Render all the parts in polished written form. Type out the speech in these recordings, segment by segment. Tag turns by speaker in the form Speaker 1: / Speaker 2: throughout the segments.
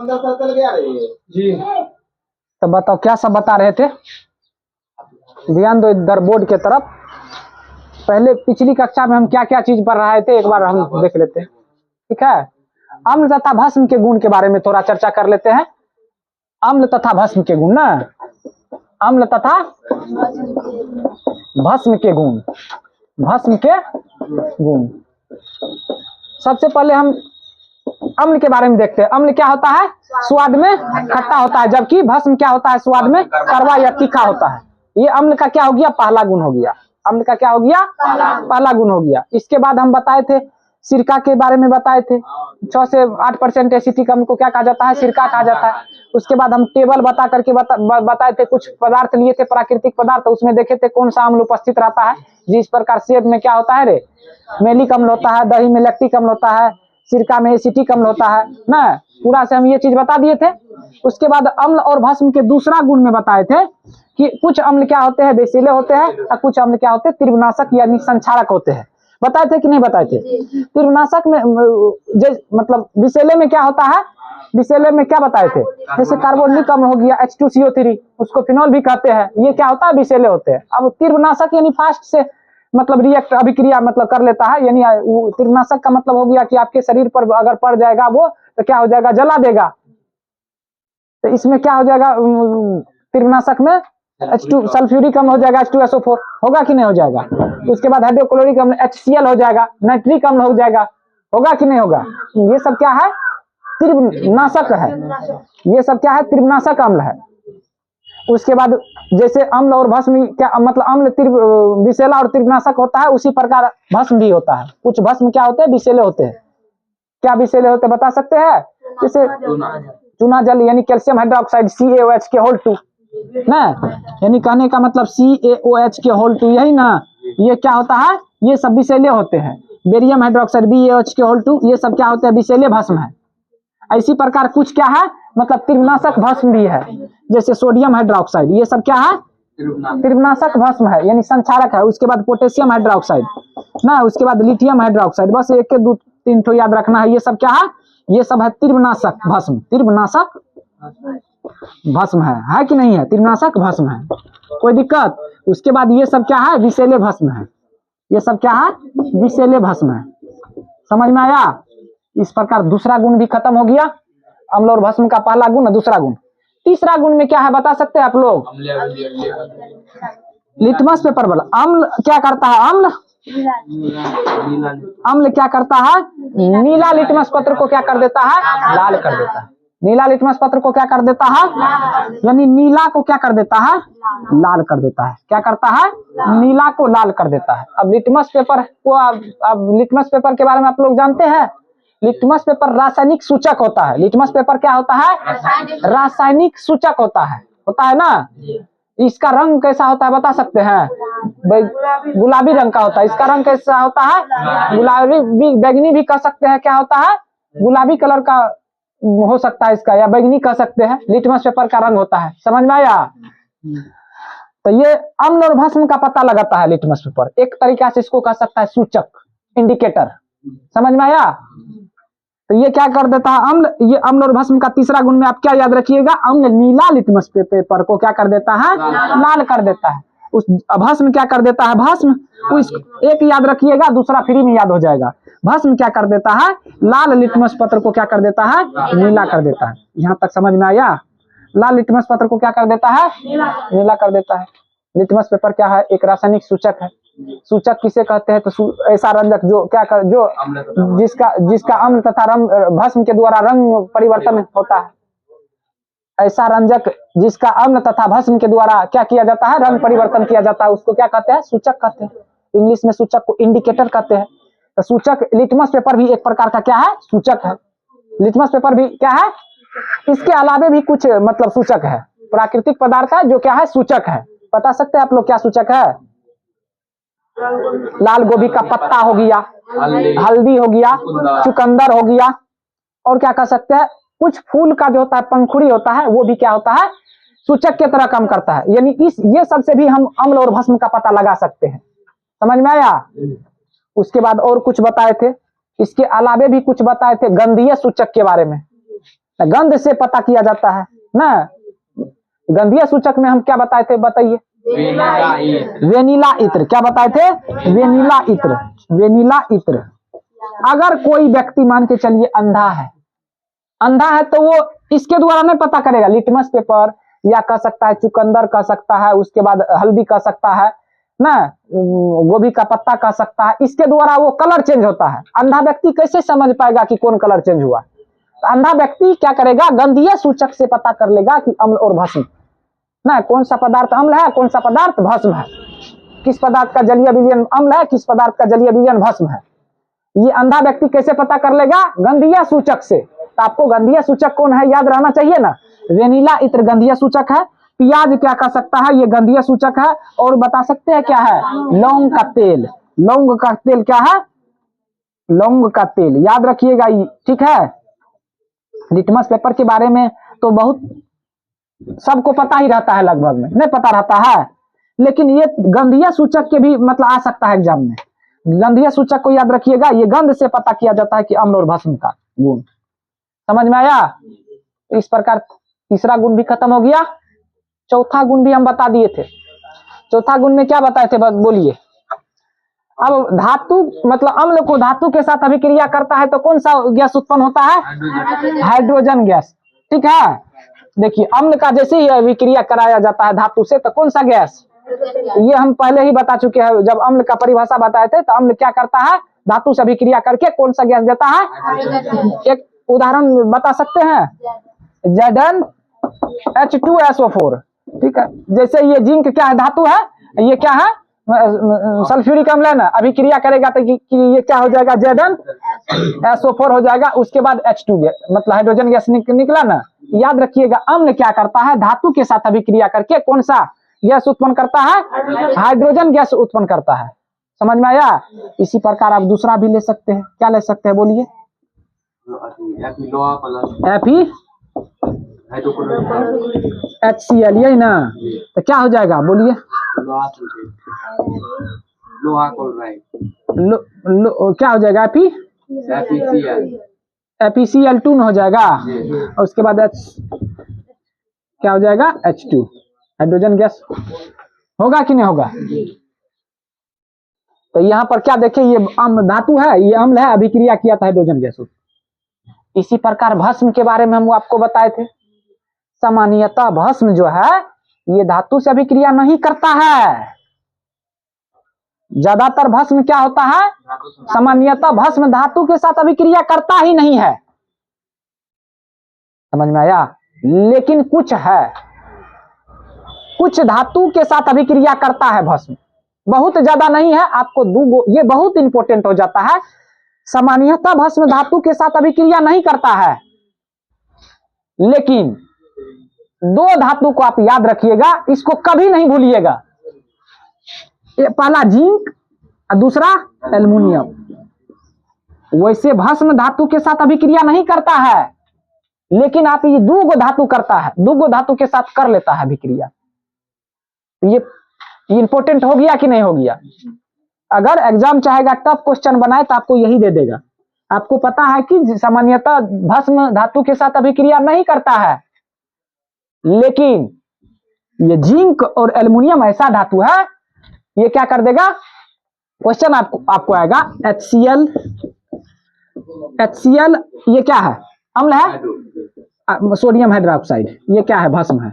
Speaker 1: जी। तो बताओ क्या सब बता रहे थे, ध्यान दो इधर बोर्ड के तरफ। पहले पिछली कक्षा में हम क्या क्या चीज पढ़ रहे थे एक बार हम देख लेते हैं, ठीक है। अम्ल तथा भस्म के गुण के बारे में थोड़ा चर्चा कर लेते हैं। अम्ल तथा भस्म के गुण ना, अम्ल तथा भस्म के गुण, भस्म के गुण। सबसे पहले हम अम्ल के बारे में देखते हैं। अम्ल क्या होता है? स्वाद में खट्टा होता है, जबकि भस्म क्या होता है? स्वाद में कड़वा या तीखा होता है। ये अम्ल का क्या हो गया? पहला गुण हो गया। अम्ल का क्या हो गया? पहला गुण हो गया। इसके बाद हम बताए थे सिरका के बारे में, बताए थे 6 से 8% एसिटिक अम्ल को क्या कहा जाता है? सिरका कहा जाता है। उसके बाद हम टेबल बता करके बताए थे, कुछ पदार्थ लिए थे प्राकृतिक पदार्थ, उसमें देखे थे कौन सा अम्ल उपस्थित रहता है। जिस प्रकार सेब में क्या होता है रे? मेलिक अम्ल होता है, दही में लैक्टिक अम्ल होता है, सिरका में एसिटिक अम्ल होता है ना। पूरा से हम ये चीज बता दिए थे। उसके बाद अम्ल और भस्म के दूसरा गुण में बताए थे कि कुछ अम्ल क्या होते हैं? विषैले होते हैं, और कुछ अम्ल क्या होते हैं? तीव्रनाशक यानी संक्षारक होते हैं। बताए थे कि नहीं बताए थे? तीव्रनाशक में मतलब विषैले में क्या होता है? विषैले में क्या बताए थे? जैसे कार्बोनिक अम्ल हो गया H2CO3, उसको फिनॉल भी कहते हैं, ये क्या होता है? विषैले होते हैं। अब तीव्रनाशक यानी फास्ट से मतलब रिएक्ट अभिक्रिया मतलब कर लेता है, यानी तीव्रनाशक का मतलब हो गया कि आपके शरीर पर अगर पड़ जाएगा वो तो क्या हो जाएगा? जला देगा। तो इसमें क्या हो जाएगा? तीव्रनाशक में H2 सल्फ्यूरिक अम्ल हो जाएगा, H2SO4 होगा कि नहीं हो जाएगा? उसके बाद हाइड्रोक्लोरिक अम्ल HCl हो जाएगा, नाइट्रिक अम्ल हो जाएगा, होगा कि नहीं होगा? ये सब क्या है? तीव्रनाशक है। ये सब क्या है? तीव्रनाशक अम्ल है। उसके बाद जैसे अम्ल और भस्म क्या मतलब अम्ल विषैला और तीव्रनाशक होता है, उसी प्रकार भस्म भी होता है। कुछ भस्म क्या होते हैं? विषैले होते हैं। क्या विषैले होते हैं बता सकते हैं? जैसे चूना जल यानी कैल्शियम हाइड्रोक्साइड CaOH के होल 2 ना, यानी कहने का मतलब CaOH के होल 2 यही ना, ये क्या होता है? ये सब विषैले होते हैं। बेरियम हाइड्रोक्साइड BaOH के होल 2 ये सब क्या होते हैं? विषैले भस्म है। इसी प्रकार कुछ क्या है मतलब तीव्रनाशक भस्म भी है, जैसे सोडियम हाइड्रोक्साइड, ये सब क्या है? तीव्रनाशक भस्म है यानी संक्षारक है। उसके बाद पोटेशियम हाइड्रोक्साइड ना, उसके बाद लिथियम हाइड्रोक्साइड, बस एक के 2-3 ठो याद रखना है। ये सब क्या है? ये सब है तीव्रनाशक भस्म। तीव्रनाशक भस्म है कि नहीं है? तीव्रनाशक भस्म है, कोई दिक्कत? उसके बाद ये सब क्या है? विषैले भस्म है। ये सब क्या है? विषैले भस्म है। समझ में आया? इस प्रकार दूसरा गुण भी खत्म हो गया। अम्ल और भस्म का पहला गुण है। दूसरा गुण, तीसरा गुण में क्या है बता सकते हैं आप लोग? लिटमस पेपर वाला अम्ल क्या करता है? अम्ल क्या करता है? नीला लिटमस पत्र को क्या कर देता है? लाल कर देता है। नीला लिटमस पत्र को क्या कर देता है? यानी नीला को क्या कर देता है? लाल कर देता है। क्या करता है? नीला को लाल कर देता है। अब लिटमस पेपर को अब लिटमस पेपर के बारे में आप लोग जानते हैं? लिटमस पेपर रासायनिक सूचक होता है। लिटमस पेपर क्या होता है? रासायनिक सूचक होता है ना। इसका रंग कैसा होता है बता सकते हैं? गुलाबी रंग का होता है। इसका रंग कैसा होता है? गुलाबी भी, बैगनी भी कह सकते हैं। क्या होता है? गुलाबी कलर का हो सकता है इसका, या बैगनी कह सकते हैं। लिटमस पेपर का रंग होता है। समझ में आया? तो ये अम्ल और भस्म का पता लगाता है लिटमस पेपर। एक तरीका से इसको कह सकता है सूचक, इंडिकेटर। समझ में आया? तो ये क्या कर देता है? अम्ल। ये अम्ल और भस्म का तीसरा गुण में आप क्या याद रखिएगा? अम्ल नीला लिटमस पेपर को क्या कर देता है? लाल कर देता है। उस भस्म क्या कर देता है? भस्म एक याद रखिएगा, दूसरा फ्री में याद हो जाएगा। भस्म क्या कर देता है? लाल लिटमस पत्र को क्या कर देता है? नीला कर देता है। यहाँ तक समझ में आया? लाल लिटमस पत्र को क्या कर देता है? नीला कर देता है। लिटमस पेपर क्या है? एक रासायनिक सूचक है। सूचक किसे कहते हैं? तो ऐसा रंजक जो क्या कर, जो जिसका अम्ल तथा भस्म के द्वारा रंग परिवर्तन होता है। ऐसा रंजक जिसका अम्ल तथा भस्म के द्वारा क्या किया जाता है? रंग परिवर्तन किया जाता है, उसको क्या कहते हैं? सूचक कहते हैं। इंग्लिश में सूचक को इंडिकेटर कहते हैं। तो सूचक लिटमस पेपर भी एक प्रकार का क्या है? सूचक है। लिटमस पेपर भी क्या है? इसके अलावे भी कुछ मतलब सूचक है। प्राकृतिक पदार्थ है जो क्या है? सूचक है। बता सकते हैं आप लोग क्या सूचक है? लाल गोभी का पत्ता हो गया, हल्दी हो गया, चुकंदर हो गया, और क्या कह सकते हैं? कुछ फूल का जो होता है पंखुड़ी होता है, वो भी क्या होता है? सूचक के तरह काम करता है। यानी ये सब से भी हम अम्ल और भस्म का पता लगा सकते हैं। समझ में आया? उसके बाद और कुछ बताए थे, इसके अलावे भी कुछ बताए थे गंधीय सूचक के बारे में। गंध से पता किया जाता है ना। गंधीय सूचक में हम क्या बताए थे, बताइए? वेनिला इत्र। क्या बताए थे? वेनिला इत्र। वेनिला इत्र। अगर कोई व्यक्ति मान के चलिए अंधा है, अंधा है तो वो इसके द्वारा नहीं पता करेगा, लिटमस पेपर या कह सकता है चुकंदर कह सकता है, उसके बाद हल्दी कह सकता है ना, गोभी का पत्ता कह सकता है, इसके द्वारा वो कलर चेंज होता है। अंधा व्यक्ति कैसे समझ पाएगा कि कौन कलर चेंज हुआ? तो अंधा व्यक्ति क्या करेगा, गंधीय सूचक से पता कर लेगा कि अम्ल और भस्म ना, कौन सा पदार्थ अम्ल है, कौन सा पदार्थ भस्म है, किस पदार्थ का जलीय विलयन अम्ल है, किस पदार्थ का जलीय विलयन भस्म है। ये अंधा व्यक्ति कैसे पता कर लेगा? गंधीय सूचक से। तो आपको गंधीय सूचक कौन है याद रहना चाहिए ना, वेनिला इत्र गंधीय सूचक है। प्याज क्या कह सकता है, ये गंधीय सूचक है। और बता सकते हैं क्या है? लौंग का तेल। लौंग का तेल क्या है? लौंग का तेल, याद रखिएगा ये, ठीक है। लिटमस पेपर के बारे में तो बहुत सबको पता ही रहता है, लगभग में नहीं पता रहता है, लेकिन ये गंधीय सूचक के भी मतलब आ सकता है एग्जाम में। गंधीय सूचक को याद रखिएगा, ये गंध से पता किया जाता है कि अम्ल और भस्म का गुण। समझ में आया? इस प्रकार तीसरा गुण भी खत्म हो गया। चौथा गुण भी हम बता दिए थे। चौथा गुण में क्या बताए थे, बोलिए? अब धातु मतलब अम्ल को धातु के साथ अभिक्रिया करता है तो कौन सा गैस उत्पन्न होता है? Hydrogen gas. ठीक है, देखिए अम्ल का जैसे ही अभिक्रिया कराया जाता है धातु से तो कौन सा गैस? ये हम पहले ही बता चुके हैं, जब अम्ल का परिभाषा बताए थे तो अम्ल क्या करता है, धातु से अभिक्रिया करके कौन सा गैस देता है? एक उदाहरण बता सकते हैं, Zn H2SO4। ठीक है, जैसे ये जिंक क्या है, धातु है, ये क्या है, सल्फ्यूरिक अम्ल है ना, अभिक्रिया करेगा तो ये क्या हो जाएगा, Zn SO4 हो जाएगा। उसके बाद H2 मतलब हाइड्रोजन गैस निकला ना। याद रखिएगा अम्ल क्या करता है, धातु के साथ अभिक्रिया करके कौन सा गैस उत्पन्न करता है? हाइड्रोजन गैस उत्पन्न करता है। समझ में आया? इसी प्रकार आप दूसरा भी ले सकते हैं, क्या ले सकते हैं बोलिए? HCl, यही ना, तो क्या हो जाएगा बोलिए? क्या हो जाएगा? FeCl2 हो जाएगा। और उसके बाद क्या हो जाएगा? H2, hydrogen gas. होगा कि नहीं होगा? तो यहाँ पर क्या देखें, ये धातु है, ये अम्ल है, अभिक्रिया किया था हाइड्रोजन गैस। इसी प्रकार भस्म के बारे में हम आपको बताए थे। सामान्यतः भस्म जो है ये धातु से अभिक्रिया नहीं करता है। ज्यादातर भस्म क्या होता है, सामान्यतः भस्म धातु के साथ अभिक्रिया करता ही नहीं है। समझ में आया? लेकिन कुछ है, कुछ धातु के साथ अभिक्रिया करता है भस्म, बहुत ज्यादा नहीं है। आपको ये बहुत इंपॉर्टेंट हो जाता है। सामान्यतः भस्म धातु के साथ अभिक्रिया नहीं करता है, लेकिन दो धातु को आप याद रखिएगा, इसको कभी नहीं भूलिएगा। पहला जिंक और दूसरा एल्युमिनियम। वैसे भस्म धातु के साथ अभिक्रिया नहीं करता है, लेकिन आप ये दो गो धातु करता है, दो गो धातु के साथ कर लेता है अभिक्रिया। ये इंपॉर्टेंट हो गया कि नहीं हो गया? अगर एग्जाम चाहेगा टफ क्वेश्चन बनाए तो आपको यही दे देगा। आपको पता है कि सामान्यतः भस्म धातु के साथ अभिक्रिया नहीं करता है, लेकिन ये जिंक और एल्युमिनियम ऐसा धातु है, ये क्या कर देगा? क्वेश्चन आपको आएगा HCl ये क्या है? अम्ल है, सोडियम हाइड्रोक्साइड। ये क्या है? भस्म है।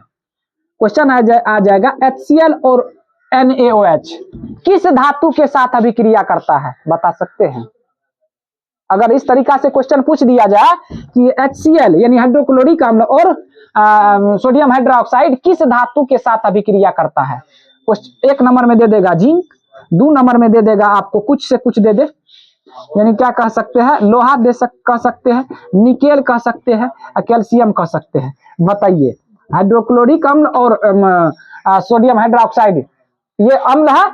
Speaker 1: क्वेश्चन आ जाएगा HCl और NaOH किस धातु के साथ अभिक्रिया करता है, बता सकते हैं? अगर इस तरीका से क्वेश्चन पूछ दिया जाए कि HCl यानी हाइड्रोक्लोरिक अम्ल और सोडियम हाइड्रोक्साइड किस धातु के साथ अभिक्रिया करता है, एक नंबर में दे देगा जिंक, 2 नंबर में दे देगा आपको कुछ से कुछ दे दे, यानी क्या कह सकते हैं, लोहा कह सकते हैं, निकेल कह सकते हैं, कैल्शियम कह सकते हैं। बताइए, हाइड्रोक्लोरिक अम्ल और सोडियम हाइड्रोक्साइड ये अम्ल है,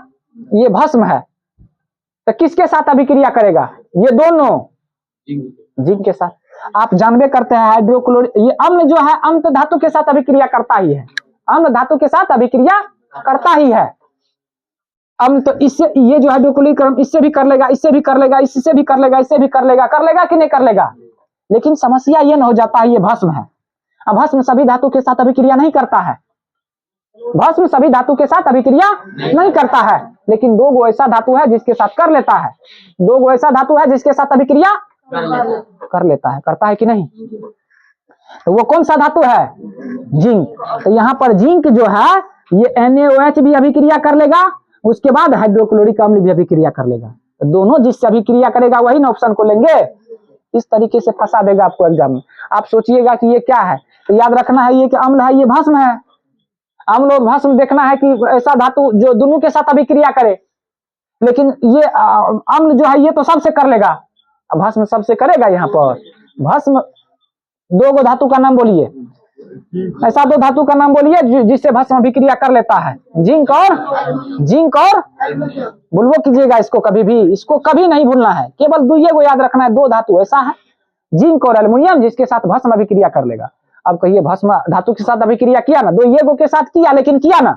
Speaker 1: ये भस्म है, तो किसके साथ अभिक्रिया करेगा? ये दोनों जिंक के साथ। आप जानबे करते हैं हाइड्रोक्लोरिक, ये अम्ल जो है अम्ल धातु के साथ अभिक्रिया करता ही है, अम्ल धातु के साथ अभिक्रिया करता ही है। अम्ल तो इससे, ये जो हाइड्रोक्लोरिक अम्ल इससे भी कर लेगा, इससे भी कर लेगा, इससे भी कर लेगा, इससे भी कर लेगा कि नहीं कर लेगा? लेकिन समस्या ये न हो जाता है ये भस्म है। अब भस्म सभी धातु के साथ अभिक्रिया नहीं करता है, भस्म सभी धातु के साथ अभिक्रिया नहीं करता है, लेकिन दो गो ऐसा धातु है जिसके साथ कर लेता है, दो गो ऐसा धातु है जिसके साथ अभिक्रिया कर लेता है, करता है कि नहीं? तो वो कौन सा धातु है? जिंक। तो यहाँ पर जिंक जो है ये NaOH भी अभिक्रिया कर लेगा, उसके बाद हाइड्रोक्लोरिक अम्ल भी अभिक्रिया कर लेगा। तो दोनों जिससे अभिक्रिया करेगा वही ना ऑप्शन को लेंगे। इस तरीके से फंसा देगा आपको एग्जाम में। आप सोचिएगा कि ये क्या है, तो याद रखना है ये कि अम्ल है, ये भस्म है। अम्ल और भस्म देखना है कि ऐसा धातु जो दोनों के साथ अभिक्रिया करे, लेकिन ये अम्ल जो है ये तो सबसे कर लेगा, भस्म सबसे करेगा। यहाँ पर भस्म दो गो धातु का नाम बोलिए, ऐसा दो धातु का नाम बोलिए जिससे भस्म अभिक्रिया कर लेता है, जिंक और भूलो कीजिएगा इसको कभी भी, इसको कभी नहीं भूलना है, केवल दो ये को याद रखना है। दो धातु ऐसा है जिंक और एल्युमिनियम जिसके साथ भस्म अभिक्रिया कर लेगा। अब कहिए भस्म धातु के साथ अभिक्रिया किया ना, दो ये गो के साथ किया, लेकिन किया ना,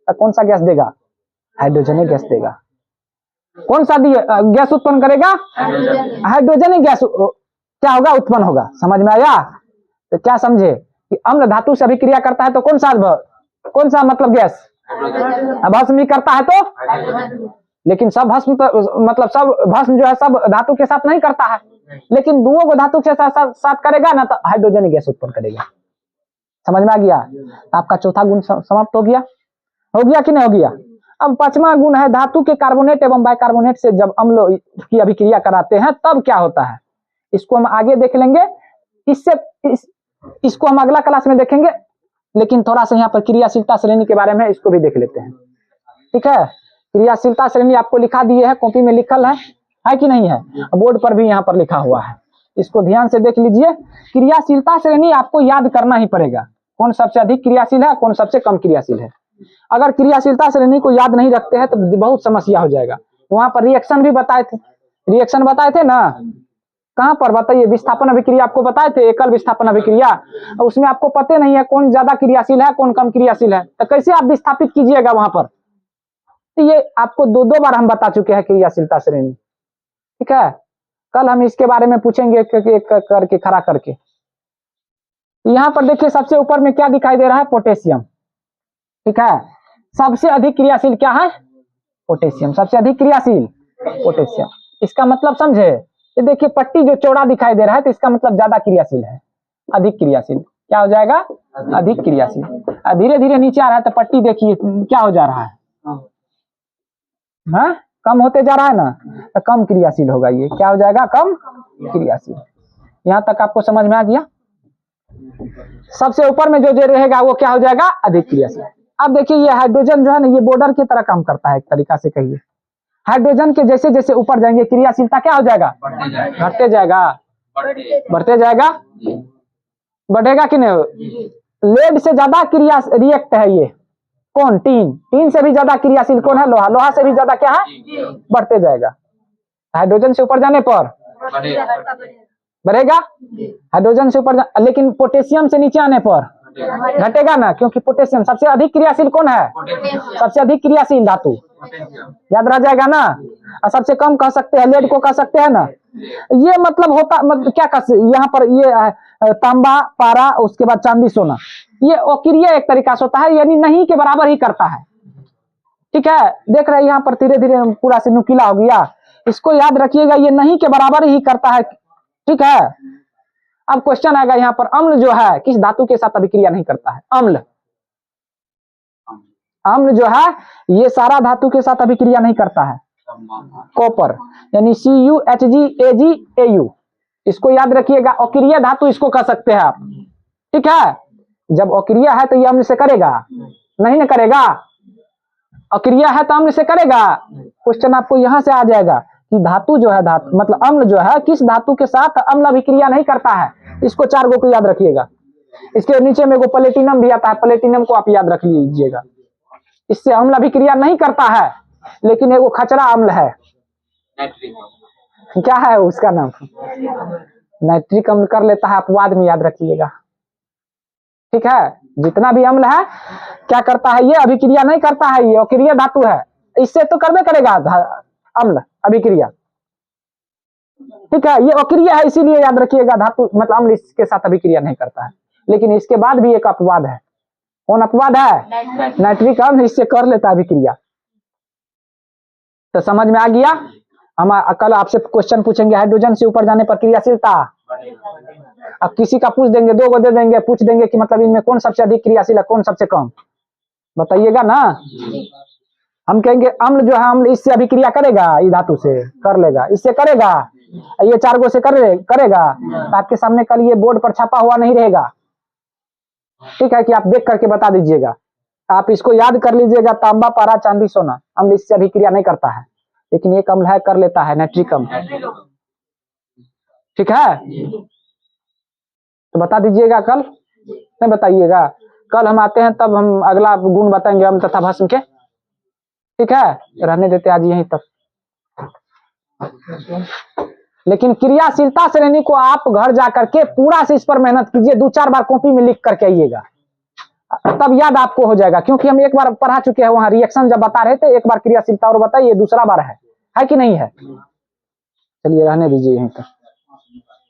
Speaker 1: तो कौन सा गैस देगा? हाइड्रोजनिक गैस देगा। कौन सा गैस उत्पन्न करेगा? हाइड्रोजनिक गैस क्या होगा? उत्पन्न होगा। समझ में आया? तो क्या समझे कि अम्ल धातु से अभिक्रिया करता है तो कौन सा मतलब गैस? भस्म भी करता है तो, लेकिन सब भस्म मतलब सब भस्म जो है सब धातु के साथ नहीं करता है, लेकिन दोनों को धातु के साथ करेगा ना तो हाइड्रोजनिक गैस उत्पन्न करेगा। समझ में आ गया? आपका चौथा गुण समाप्त हो गया कि नहीं हो गया? अब पांचवा गुण है धातु के कार्बोनेट एवं बाइकार्बोनेट से जब अम्ल की अभिक्रिया कराते हैं तब क्या होता है, इसको हम आगे देख लेंगे। इसको हम अगला क्लास में देखेंगे, लेकिन थोड़ा सा यहाँ पर क्रियाशीलता श्रेणी के बारे में इसको भी देख लेते हैं। ठीक है, क्रियाशीलता श्रेणी आपको लिखा दिए है, कॉपी में लिखल है कि नहीं है? बोर्ड पर भी यहाँ पर लिखा हुआ है, इसको ध्यान से देख लीजिए। क्रियाशीलता श्रेणी आपको याद करना ही पड़ेगा, कौन सबसे अधिक क्रियाशील है, कौन सबसे कम क्रियाशील है। अगर क्रियाशीलता श्रेणी को याद नहीं रखते हैं तो बहुत समस्या हो जाएगा। वहां पर रिएक्शन भी बताए थे ना, कहां पर बताइए? विस्थापन अभिक्रिया आपको बताए थे, एकल विस्थापन अभिक्रिया, उसमें आपको पता नहीं है कौन ज्यादा क्रियाशील है कौन कम क्रियाशील है, तो कैसे आप विस्थापित कीजिएगा वहां पर? तो ये आपको दो बार हम बता चुके हैं क्रियाशीलता श्रेणी। ठीक है, कल हम इसके बारे में पूछेंगे एक करके खड़ा करके। यहाँ पर देखिए सबसे ऊपर में क्या दिखाई दे रहा है? पोटेशियम। ठीक है, सबसे अधिक क्रियाशील क्या है? पोटेशियम। सबसे अधिक क्रियाशील पोटेशियम। इसका मतलब समझे? ये देखिए पट्टी जो चौड़ा दिखाई दे रहा है तो इसका मतलब ज्यादा क्रियाशील है, अधिक क्रियाशील। क्या हो जाएगा? अधिक क्रियाशील। धीरे धीरे नीचे आ रहा है तो पट्टी देखिए क्या हो जा रहा है, हाँ कम होते जा रहा है ना, तो कम क्रियाशील होगा। ये क्या हो जाएगा? कम क्रियाशील। यहाँ तक आपको समझ में आ गया? सबसे ऊपर में जो रहेगा वो क्या हो जाएगा? अधिक क्रियाशील। अब देखिए ये हाइड्रोजन जो है ना, ये बॉर्डर की तरह काम करता है एक तरीका से कहिए। हाइड्रोजन के जैसे जैसे ऊपर जाएंगे क्रियाशीलता क्या हो जाएगा? घटते जाएगा, बढ़ते जाएगा, बढ़ेगा कि नहीं? लेड से ज्यादा क्रिया रिएक्ट है ये कौन? टीन से भी ज्यादा क्रियाशील कौन है? लोहा से भी ज्यादा क्या है? बढ़ते जाएगा। हाइड्रोजन से ऊपर जाने पर बढ़ेगा, हाइड्रोजन से ऊपर लेकिन पोटेशियम से नीचे आने पर घटेगा ना, क्योंकि पोटेशियम सबसे अधिक क्रियाशील कौन है? सबसे अधिक क्रियाशील धातु, याद रह जाएगा ना। और सबसे कम कह सकते हैं, लेड को कह सकते हैं ना। ये मतलब होता मतलब क्या कह, यहाँ पर ये तांबा, पारा, उसके बाद चांदी, सोना, ये अक्रिय एक तरीका से होता है, यानी नहीं के बराबर ही करता है। ठीक है, देख रहे हैं यहाँ पर धीरे धीरे पूरा से नुकीला हो गया। इसको याद रखिएगा, ये नहीं के बराबर ही करता है। ठीक है, अब क्वेश्चन आएगा यहाँ पर, अम्ल जो है किस धातु के साथ अभिक्रिया नहीं करता है? अम्ल जो है ये सारा धातु के साथ अभिक्रिया नहीं करता है। कॉपर यानी CuHgAgAu, इसको याद रखिएगा। अक्रिय धातु इसको कह सकते हैं आप। ठीक है, जब अक्रिय है तो ये अम्ल से करेगा नहीं, ना करेगा। अक्रिय है तो अम्ल से करेगा। क्वेश्चन आपको यहाँ से आ जाएगा कि धातु जो है, धातु मतलब अम्ल जो है किस धातु के साथ अम्ल अभिक्रिया नहीं करता है। इसको 4 गो को याद रखिएगा। इसके नीचे में वो प्लेटिनम भी आता है, प्लेटिनम को आप याद रख लीजिएगा। इससे अम्ल अभिक्रिया नहीं करता है, लेकिन एगो खचरा अम्ल है, क्या है उसका नाम? नाइट्रिक अम्ल कर लेता है, अपवाद में याद रखिएगा। ठीक है, जितना भी अम्ल है क्या करता है? ये अभिक्रिया नहीं करता है, ये अक्रिय धातु है। इससे तो करबे करेगा अम्ल अभिक्रिया। ठीक है, ये अक्रिय है, इसीलिए याद रखिएगा धातु मतलब अम्ल इसके साथ अभिक्रिया नहीं करता है। लेकिन इसके बाद भी एक अपवाद है। कौन अपवाद है? नाइट्रिक अम्ल इससे कर लेता है अभिक्रिया। तो समझ में आ गया। हम कल आपसे क्वेश्चन पूछेंगे हाइड्रोजन से ऊपर जाने पर क्रियाशीलता। अब किसी का पूछ देंगे, 2 को दे देंगे, पूछ देंगे कि मतलब इनमें कौन सबसे अधिक क्रियाशील है, कौन सबसे कम, बताइएगा ना। हम कहेंगे अम्ल जो है, अम्ल इससे अभिक्रिया करेगा, इस धातु से कर लेगा, इससे करेगा, ये 4 गो से करेगा। तो आपके सामने कल ये बोर्ड पर छपा हुआ नहीं रहेगा। ठीक है कि आप देख करके बता दीजिएगा। आप इसको याद कर लीजिएगा, तांबा, पारा, चांदी, सोना अम्ल इससे अभिक्रिया नहीं करता है, लेकिन एक अम्ल है कर लेता है, नाइट्रिक अम्ल। ठीक है, तो बता दीजिएगा कल, नहीं बताइएगा। कल हम आते हैं तब हम अगला गुण बताएंगे अम्ल तथा भस्म के। ठीक है, रहने देते आज यहीं तक। लेकिन क्रियाशीलता श्रेणी को आप घर जाकर के पूरा से इस पर मेहनत कीजिए, 2-4 बार कॉपी में लिख करके आइएगा, तब याद आपको हो जाएगा। क्योंकि हम एक बार पढ़ा चुके हैं, वहां रिएक्शन जब बता रहे थे, एक बार क्रियाशीलता और बताइए, दूसरा बार है कि नहीं है। चलिए रहने दीजिए यहीं तक।